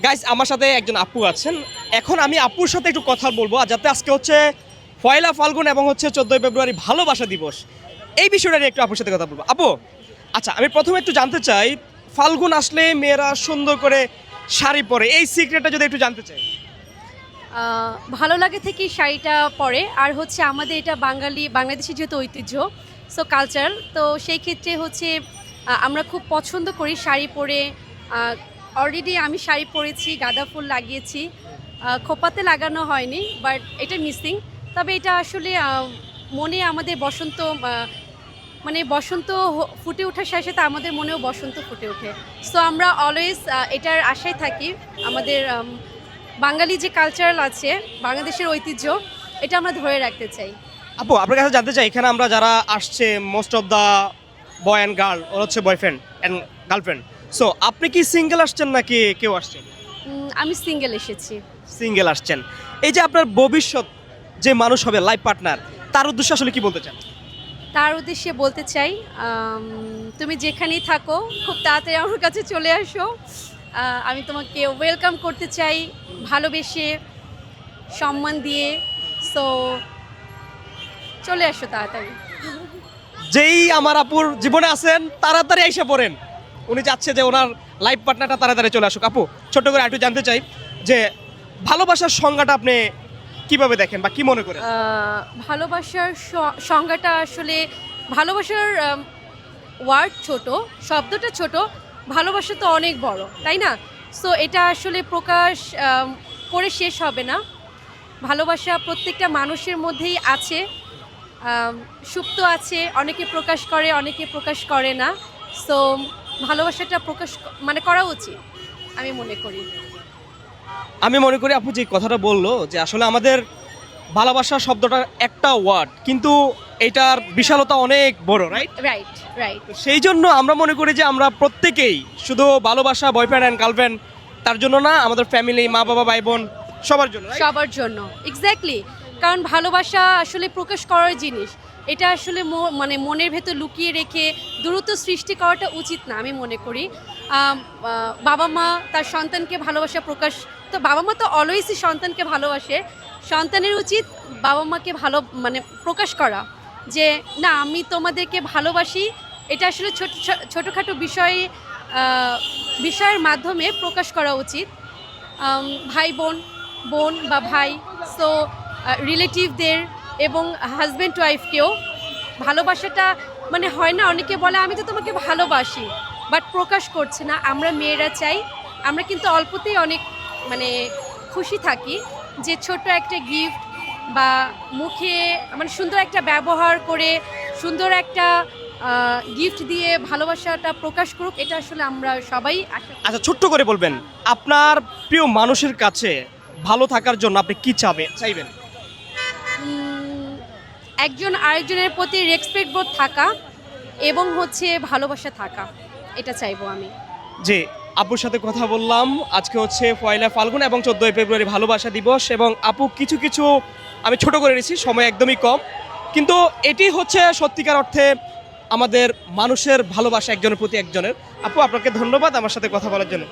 Guys আমার সাথে একজন আপু আছেন। এখন আমি আপুর সাথে একটু কথা বলবো, আর যাতে আজকে হচ্ছে পয়লা ফাল্গুন এবং হচ্ছে 14ই ফেব্রুয়ারি ভালোবাসা দিবস, এই বিষয়টা নিয়ে একটু আপুর সাথে কথা বলবো। আপু, আচ্ছা আমি প্রথমে একটু জানতে চাই, ফাল্গুন আসলে মেয়েরা সুন্দর করে শাড়ি পরে, এই সিক্রেটটা যদি একটু জানতে চাই। ভালো লাগে থেকেই শাড়িটা পরে, আর হচ্ছে আমাদের এটা বাংলাদেশি যেহেতু ঐতিহ্য, সো কালচারাল, তো সেই ক্ষেত্রে হচ্ছে আমরা খুব পছন্দ করি শাড়ি পরে। অলরেডি আমি শাড়ি পরেছি, গাঁদা ফুল লাগিয়েছি, খোপাতে লাগানো হয়নি, বাট এটা মিসিং। তবে এটা আসলে মনে আমাদের বসন্ত, মানে বসন্ত ফুটে ওঠার সাথে সাথে আমাদের মনেও বসন্ত ফুটে ওঠে। সো আমরা অলওয়েজ এটার আশায় থাকি। আমাদের বাঙালি যে কালচারাল আছে, বাংলাদেশের ঐতিহ্য, এটা আমরা ধরে রাখতে চাই। আপু আপনার কাছে জানতে চাই, এখানে আমরা যারা আসছে most of the boy and girl, ওরা হচ্ছে বয়ফ্রেন্ড অ্যান্ড গার্লফ্রেন্ড। সো আপনি কি সিঙ্গেল আসছেন নাকি কেউ আসছেন? আমি সিঙ্গেল এসেছি। সিঙ্গেল আসছেন। এই যে আপনার ভবিষ্যৎ যে মানুষ হবে, লাইফ পার্টনার, তার উদ্দেশ্যে আসলে কি বলতে চান? তার উদ্দেশ্যে বলতে চাই, তুমি যেখানেই থাকো খুব তাড়াতাড়ি আমার কাছে চলে আসো। আমি তোমাকে ওয়েলকাম করতে চাই, ভালোবেসে, সম্মান দিয়ে। সো চলে আসো তাড়াতাড়ি। যেই আমার আপুর জীবনে আছেন তাড়াতাড়ি এসে পড়েন। উনি চাচ্ছে যে ওনার লাইফ পার্টনারটা তাড়াতাড়ি চলে আসুক। আপু ছোট্ট করে একটু জানতে চাই যে ভালোবাসার সংজ্ঞাটা আপনি কিভাবে দেখেন বা কি মনে করেন? ভালোবাসার সংজ্ঞাটা আসলে, ভালোবাসার ওয়ার্ড ছোট, শব্দটা ছোট, ভালোবাসা তো অনেক বড়, তাই না? সো এটা আসলে প্রকাশ করে শেষ হবে না। ভালোবাসা প্রত্যেকটা মানুষের মধ্যেই আছে, সুপ্ত আছে, অনেকে প্রকাশ করে, অনেকে প্রকাশ করে না। সো ভালোবাসাটা প্রকাশ মানে করা উচিত, আমি মনে করি। আমি মনে করি আপু যে কথাটা বললো যে আসলে আমাদের ভালোবাসা শব্দটা একটা ওয়ার্ড, কিন্তু এটার বিশালতা অনেক বড়, রাইট? Right, right. সেই জন্য আমরা মনে করি যে আমরা প্রত্যেকেই শুধু ভালোবাসা বয়ফ্রেন্ড অ্যান্ড গার্লফ্রেন্ড তার জন্য না, আমাদের ফ্যামিলি, মা বাবা, ভাই বোন, সবার জন্য, right? সবার জন্য, এক্স্যাক্টলি। কারণ ভালোবাসা আসলে প্রকাশ করার জিনিস, এটা আসলে মানে মনের ভেতর লুকিয়ে রেখে দূরত্ব সৃষ্টি করাটা উচিত না, আমি মনে করি। বাবা মা তার সন্তানকে ভালোবাসা প্রকাশ, তো বাবা মা তো অলওয়েজই সন্তানকে ভালোবাসে। সন্তানের উচিত বাবা মাকে মানে প্রকাশ করা যে না, আমি তোমাদেরকে ভালোবাসি। এটা আসলে ছোটোখাটো বিষয়ের মাধ্যমে প্রকাশ করা উচিত। ভাই বোন, বোন বা ভাই, সো রিলেটিভদের এবং হাজব্যান্ড ওয়াইফকেও ভালোবাসাটা, মানে হয় না, অনেকে বলে আমি তো তোমাকে ভালোবাসি, বাট প্রকাশ করছে না। আমরা মেয়েরা চাই, আমরা কিন্তু অল্পতেই অনেক মানে খুশি থাকি, যে ছোট একটা গিফট বা মুখে মানে সুন্দর একটা ব্যবহার করে, সুন্দর একটা গিফট দিয়ে ভালোবাসাটা প্রকাশ করুক, এটা আসলে আমরা সবাই আশা করি। আচ্ছা ছোট্ট করে বলবেন, আপনার প্রিয় মানুষের কাছে ভালো থাকার জন্য আপনি কি চাইবেন? একজন আরেকজনের প্রতি রেসপেক্ট বোধ থাকা এবং হচ্ছে ভালোবাসা থাকা, এটা চাইবো আমি। যে আপুর সাথে কথা বললাম, আজকে হচ্ছে পয়লা ফাল্গুন এবং 14ই ফেব্রুয়ারি ভালোবাসা দিবস, এবং আপু কিছু কিছু আমি ছোট করে নিয়েছি, সময় একদমই কম, কিন্তু এটি হচ্ছে সত্যিকার অর্থে আমাদের মানুষের ভালোবাসা একজনের প্রতি একজনের। আপু আপনাকে ধন্যবাদ আমার সাথে কথা বলার জন্য।